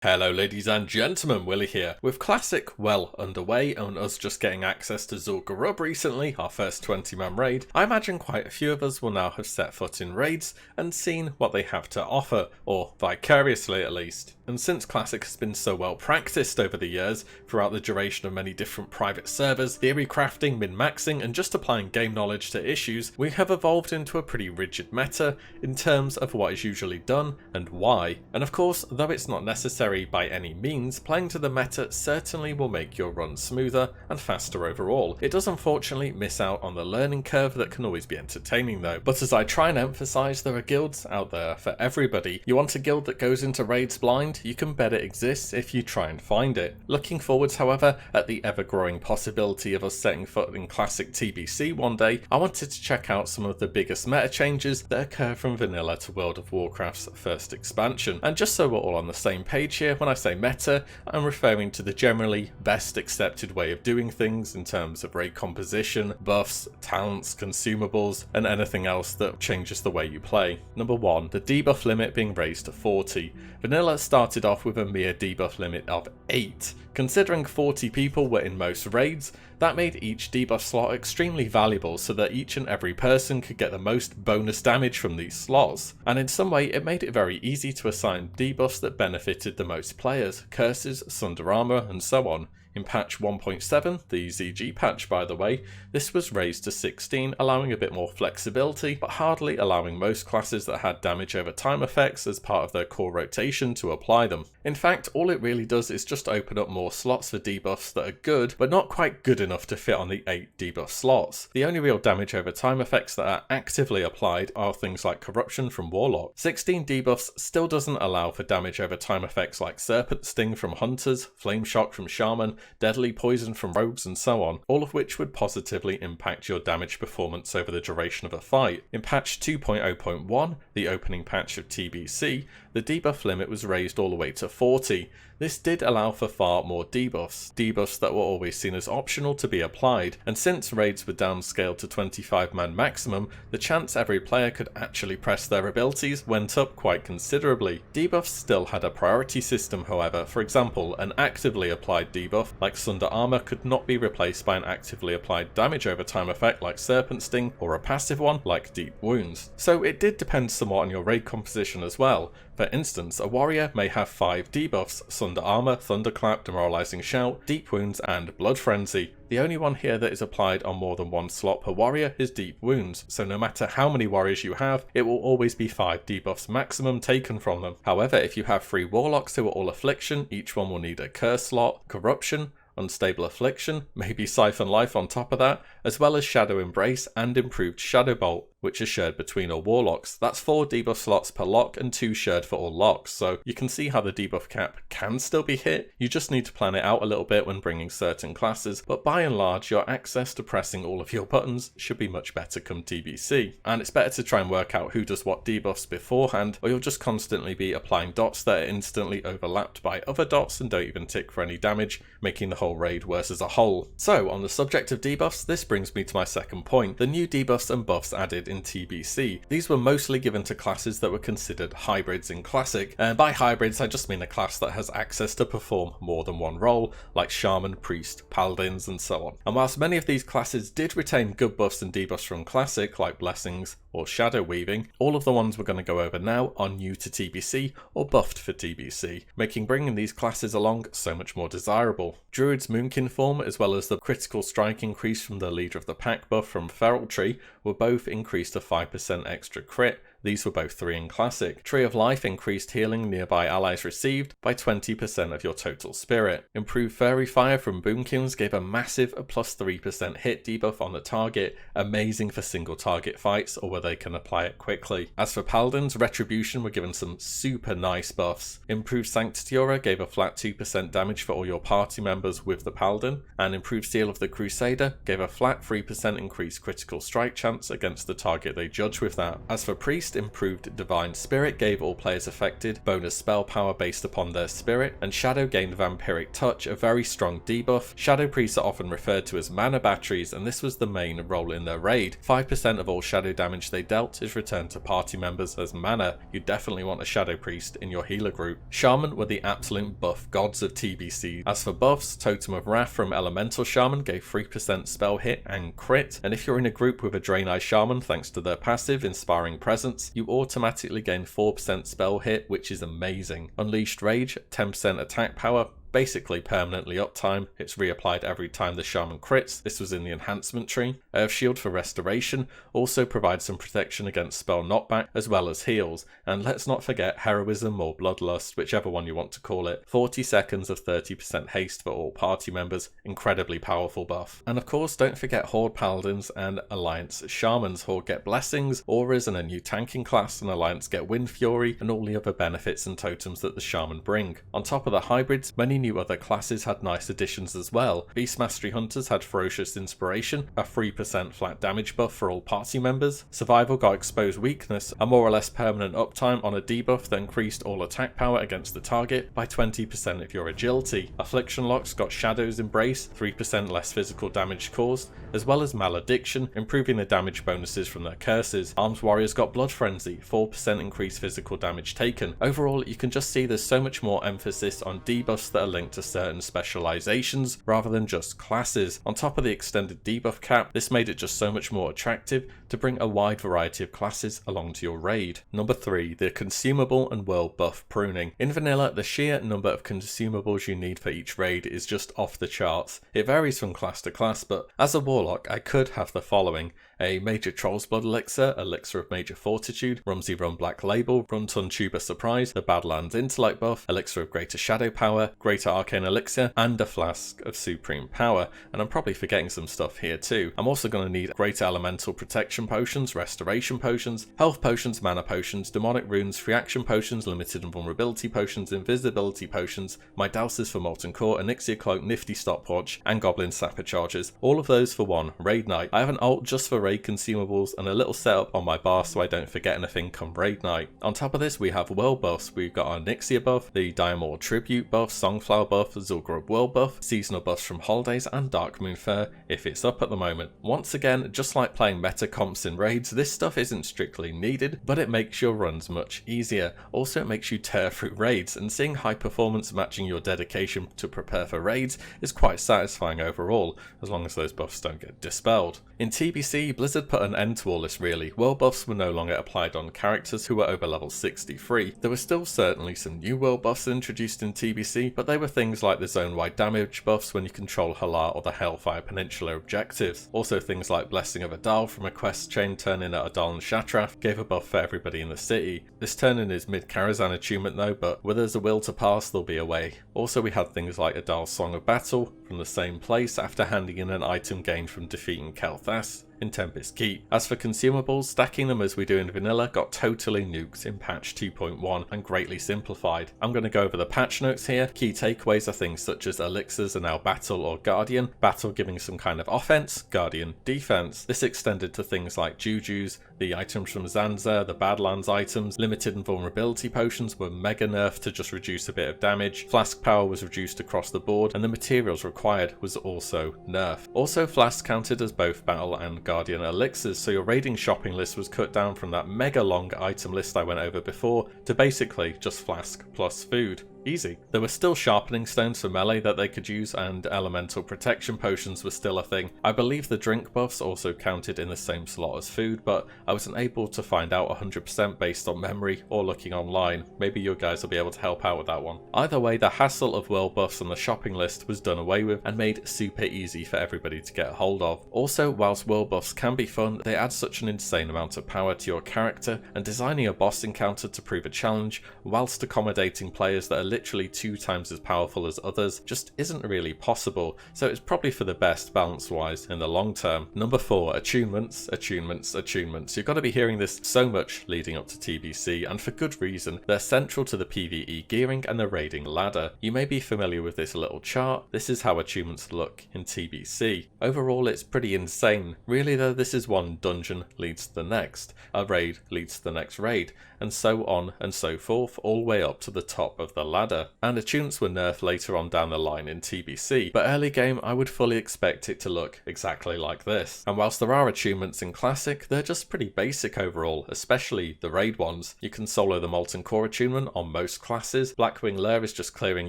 Hello ladies and gentlemen, Willie here. With Classic well underway and us just getting access to zul'gurub recently, our first 20-man raid, I imagine quite a few of us will now have set foot in raids and seen what they have to offer, or vicariously at least. And since Classic has been so well practiced over the years, throughout the duration of many different private servers, theory crafting, min-maxing and just applying game knowledge to issues, we have evolved into a pretty rigid meta in terms of what is usually done and why. And of course, though it's not necessary by any means, playing to the meta certainly will make your run smoother and faster overall. It does unfortunately miss out on the learning curve that can always be entertaining though. But as I try and emphasise, there are guilds out there for everybody. You want a guild that goes into raids blind? You can bet it exists if you try and find it. Looking forwards however, at the ever-growing possibility of us setting foot in Classic TBC one day, I wanted to check out some of the biggest meta changes that occur from vanilla to World of Warcraft's first expansion. And just so we're all on the same page here, when I say meta, I'm referring to the generally best accepted way of doing things in terms of raid composition, buffs, talents, consumables, and anything else that changes the way you play. Number 1, the debuff limit being raised to 40. Vanilla started off with a mere debuff limit of 8. Considering 40 people were in most raids, that made each debuff slot extremely valuable so that each and every person could get the most bonus damage from these slots. And in some way it made it very easy to assign debuffs that benefited the most players, curses, sunder armor and so on. In patch 1.7, the ZG patch by the way, this was raised to 16, allowing a bit more flexibility, but hardly allowing most classes that had damage over time effects as part of their core rotation to apply them. In fact, all it really does is just open up more slots for debuffs that are good, but not quite good enough to fit on the 8 debuff slots. The only real damage over time effects that are actively applied are things like corruption from Warlock. 16 debuffs still doesn't allow for damage over time effects like Serpent Sting from Hunters, Flame Shock from Shaman, deadly poison from rogues and so on, all of which would positively impact your damage performance over the duration of a fight. In patch 2.0.1, the opening patch of TBC, the debuff limit was raised all the way to 40. This did allow for far more debuffs that were always seen as optional to be applied, and since raids were downscaled to 25-man maximum, the chance every player could actually press their abilities went up quite considerably. Debuffs still had a priority system however. For example, an actively applied debuff like Sunder Armor could not be replaced by an actively applied damage over time effect like Serpent Sting, or a passive one like Deep Wounds. So it did depend somewhat on your raid composition as well. For instance, a warrior may have 5 debuffs: Sunder Armor, Thunderclap, Demoralizing Shout, Deep Wounds and Blood Frenzy. The only one here that is applied on more than one slot per warrior is Deep Wounds, so no matter how many warriors you have, it will always be 5 debuffs maximum taken from them. However, if you have 3 warlocks who are all affliction, each one will need a curse slot, corruption, unstable affliction, maybe siphon life on top of that, as well as shadow embrace and improved shadow bolt, which is shared between all warlocks. That's 4 debuff slots per lock and 2 shared for all locks, so you can see how the debuff cap can still be hit. You just need to plan it out a little bit when bringing certain classes, but by and large your access to pressing all of your buttons should be much better come TBC. And it's better to try and work out who does what debuffs beforehand, or you'll just constantly be applying dots that are instantly overlapped by other dots and don't even tick for any damage, making the whole raid worse as a whole. So on the subject of debuffs, this brings me to my second point, the new debuffs and buffs added in TBC. These were mostly given to classes that were considered hybrids in Classic, and by hybrids I just mean a class that has access to perform more than one role, like Shaman, Priest, Paladins and so on. And whilst many of these classes did retain good buffs and debuffs from Classic, like Blessings or Shadow Weaving, all of the ones we're going to go over now are new to TBC or buffed for TBC, making bringing these classes along so much more desirable. Druid's Moonkin form, as well as the critical strike increase from the Leader of the Pack buff from Feral Tree, were both increased to 5% extra crit. These were both 3 in Classic. Tree of Life increased healing nearby allies received by 20% of your total spirit. Improved Fairy Fire from Boomkins gave a massive plus 3% hit debuff on the target, amazing for single target fights or where they can apply it quickly. As for Paladins, Retribution were given some super nice buffs. Improved Sanctity Aura gave a flat 2% damage for all your party members with the Paladin, and Improved Seal of the Crusader gave a flat 3% increased critical strike chance against the target they judge with that. As for Priest, Priest improved Divine Spirit, gave all players affected bonus spell power based upon their spirit, and Shadow gained Vampiric Touch, a very strong debuff. Shadow Priests are often referred to as mana batteries, and this was the main role in their raid. 5% of all shadow damage they dealt is returned to party members as mana. You definitely want a Shadow Priest in your healer group. Shaman were the absolute buff gods of TBC. As for buffs, Totem of Wrath from Elemental Shaman gave 3% spell hit and crit, and if you're in a group with a Draenei Shaman, thanks to their passive Inspiring Presence, you automatically gain 4% spell hit, which is amazing. Unleashed Rage, 10% attack power, basically permanently uptime. It's reapplied every time the Shaman crits. This was in the enhancement tree. Earth Shield for restoration also provides some protection against spell knockback as well as heals. And let's not forget Heroism or Bloodlust, whichever one you want to call it. 40 seconds of 30% haste for all party members. Incredibly powerful buff. And of course, don't forget Horde Paladins and Alliance Shamans. Horde get blessings, auras, and a new tanking class, and Alliance get Wind Fury and all the other benefits and totems that the Shaman bring. On top of the hybrids, many new other classes had nice additions as well. Beast Mastery Hunters had Ferocious Inspiration, a 3% flat damage buff for all party members. Survival got Exposed Weakness, a more or less permanent uptime on a debuff that increased all attack power against the target by 20% of your agility. Affliction Locks got Shadow's Embrace, 3% less physical damage caused, as well as Malediction, improving the damage bonuses from their curses. Arms Warriors got Blood Frenzy, 4% increased physical damage taken. Overall, you can just see there's so much more emphasis on debuffs that are linked to certain specializations rather than just classes. On top of the extended debuff cap, this made it just so much more attractive to bring a wide variety of classes along to your raid. Number 3, the consumable and world buff pruning. In vanilla, the sheer number of consumables you need for each raid is just off the charts. It varies from class to class, but as a warlock, I could have the following: a Major Troll's Blood Elixir, Elixir of Major Fortitude, Rumsey Run Black Label, Run Tun Tuber Surprise, the Badlands Intellect buff, Elixir of Greater Shadow Power, Greater Arcane Elixir, and a Flask of Supreme Power. And I'm probably forgetting some stuff here too. I'm also going to need Greater Elemental Protection Potions, Restoration Potions, Health Potions, Mana Potions, Demonic Runes, Free Action Potions, Limited Invulnerability Potions, Invisibility Potions, my Douses for Molten Core, Onyxia Cloak, Nifty Stopwatch, and Goblin Sapper Charges. All of those for one raid night. I have an alt just for raid consumables and a little setup on my bar so I don't forget anything come raid night. On top of this, we have world buffs. We've got our Onyxia buff, the Diamond Tribute buff, Songflower buff, zul'gurub world buff, seasonal buffs from holidays, and Dark Moon Fair if it's up at the moment. Once again, just like playing meta comps in raids, this stuff isn't strictly needed, but it makes your runs much easier. Also, it makes you tear through raids, and seeing high performance matching your dedication to prepare for raids is quite satisfying overall, as long as those buffs don't get dispelled. In TBC, Blizzard put an end to all this really. World buffs were no longer applied on characters who were over level 63. There were still certainly some new world buffs introduced in TBC, but they were things like the zone-wide damage buffs when you control Halar or the Hellfire Peninsula objectives. Also things like Blessing of Adal from a quest chain turn-in at Adal and Shatrath gave a buff for everybody in the city. This turn-in is mid-Karazhan attunement though, but where there's a will to pass, there'll be a way. Also we had things like Adal's Song of Battle from the same place after handing in an item gained from defeating Kel'Thas in Tempest Keep. As for consumables, stacking them as we do in vanilla got totally nuked in patch 2.1 and greatly simplified. I'm going to go over the patch notes here. Key takeaways are things such as elixirs are now Battle or Guardian, Battle giving some kind of offense, Guardian defense. This extended to things like Jujus, the items from Zanza, the Badlands items, limited invulnerability potions were mega nerfed to just reduce a bit of damage, flask power was reduced across the board, and the materials required was also nerfed. Also, flasks counted as both battle and Guardian elixirs, so your raiding shopping list was cut down from that mega long item list I went over before to basically just flask plus food. Easy. There were still sharpening stones for melee that they could use, and elemental protection potions were still a thing. I believe the drink buffs also counted in the same slot as food, but I wasn't able to find out 100% based on memory or looking online. Maybe you guys will be able to help out with that one. Either way, the hassle of world buffs on the shopping list was done away with and made super easy for everybody to get a hold of. Also, whilst world buffs can be fun, they add such an insane amount of power to your character, and designing a boss encounter to prove a challenge whilst accommodating players that are literally 2 times as powerful as others just isn't really possible, so it's probably for the best balance wise in the long term. Number 4, attunements, attunements, attunements. You've got to be hearing this so much leading up to TBC, and for good reason. They're central to the PvE gearing and the raiding ladder. You may be familiar with this little chart. This is how attunements look in TBC. Overall it's pretty insane. Really though, this is one dungeon leads to the next, a raid leads to the next raid, and so on and so forth, all the way up to the top of the ladder. And attunements were nerfed later on down the line in TBC, but early game I would fully expect it to look exactly like this. And whilst there are attunements in Classic, they're just pretty basic overall, especially the raid ones. You can solo the Molten Core attunement on most classes. Blackwing Lair is just clearing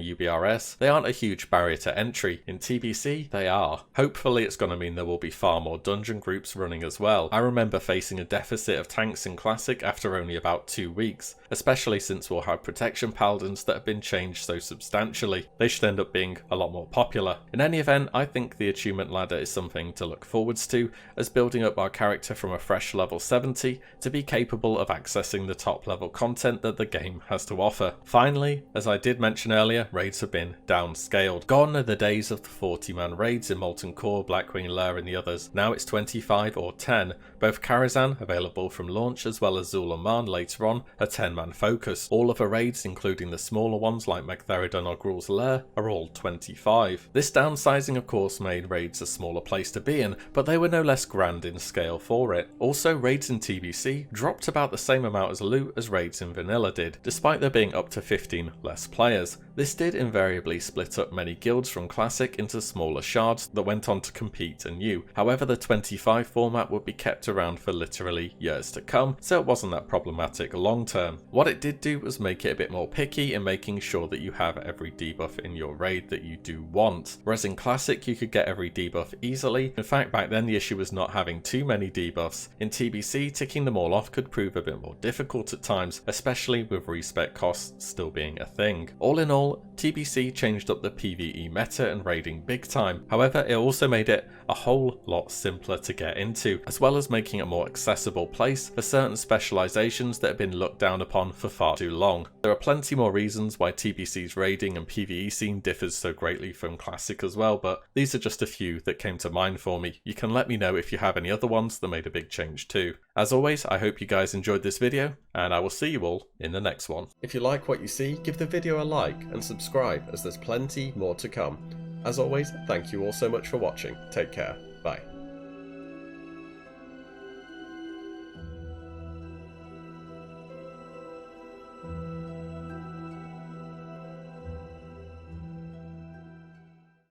UBRS. They aren't a huge barrier to entry. In TBC, they are. Hopefully it's going to mean there will be far more dungeon groups running as well. I remember facing a deficit of tanks in Classic after only about 2 weeks, especially since we'll have protection paladins that have been changed so substantially. They should end up being a lot more popular. In any event, I think the attunement ladder is something to look forwards to, as building up our character from a fresh level 70 to be capable of accessing the top level content that the game has to offer. Finally, as I did mention earlier, raids have been downscaled. Gone are the days of the 40-man raids in Molten Core, Blackwing Lair and the others. Now it's 25 or 10. Both Karazhan, available from launch, as well as Zul'gurub later on, are 10-man focus. All of the raids, including the smaller ones like Magtheridon or Gruul's Lair, are all 25. This downsizing of course made raids a smaller place to be in, but they were no less grand in scale for it. Also, raids in TBC dropped about the same amount as loot as raids in Vanilla did, despite there being up to 15 less players. This did invariably split up many guilds from Classic into smaller shards that went on to compete anew. However, the 25 format would be kept around for literally years to come, so it wasn't that problematic long term. What it did do was make it a bit more picky in making sure that you have every debuff in your raid that you do want. Whereas in Classic you could get every debuff easily. In fact, back then the issue was not having too many debuffs. In TBC, ticking them all off could prove a bit more difficult at times, especially with respec costs still being a thing. All in all, TBC changed up the PvE meta and raiding big time. However, it also made it a whole lot simpler to get into, as well as making a more accessible place for certain specializations that have been looked down upon for far too long. There are plenty more reasons why TBC's raiding and PvE scene differs so greatly from Classic as well, but these are just a few that came to mind for me. You can let me know if you have any other ones that made a big change too. As always, I hope you guys enjoyed this video, and I will see you all in the next one. If you like what you see, give the video a like and subscribe, as there's plenty more to come. As always, thank you all so much for watching. Take care. Bye.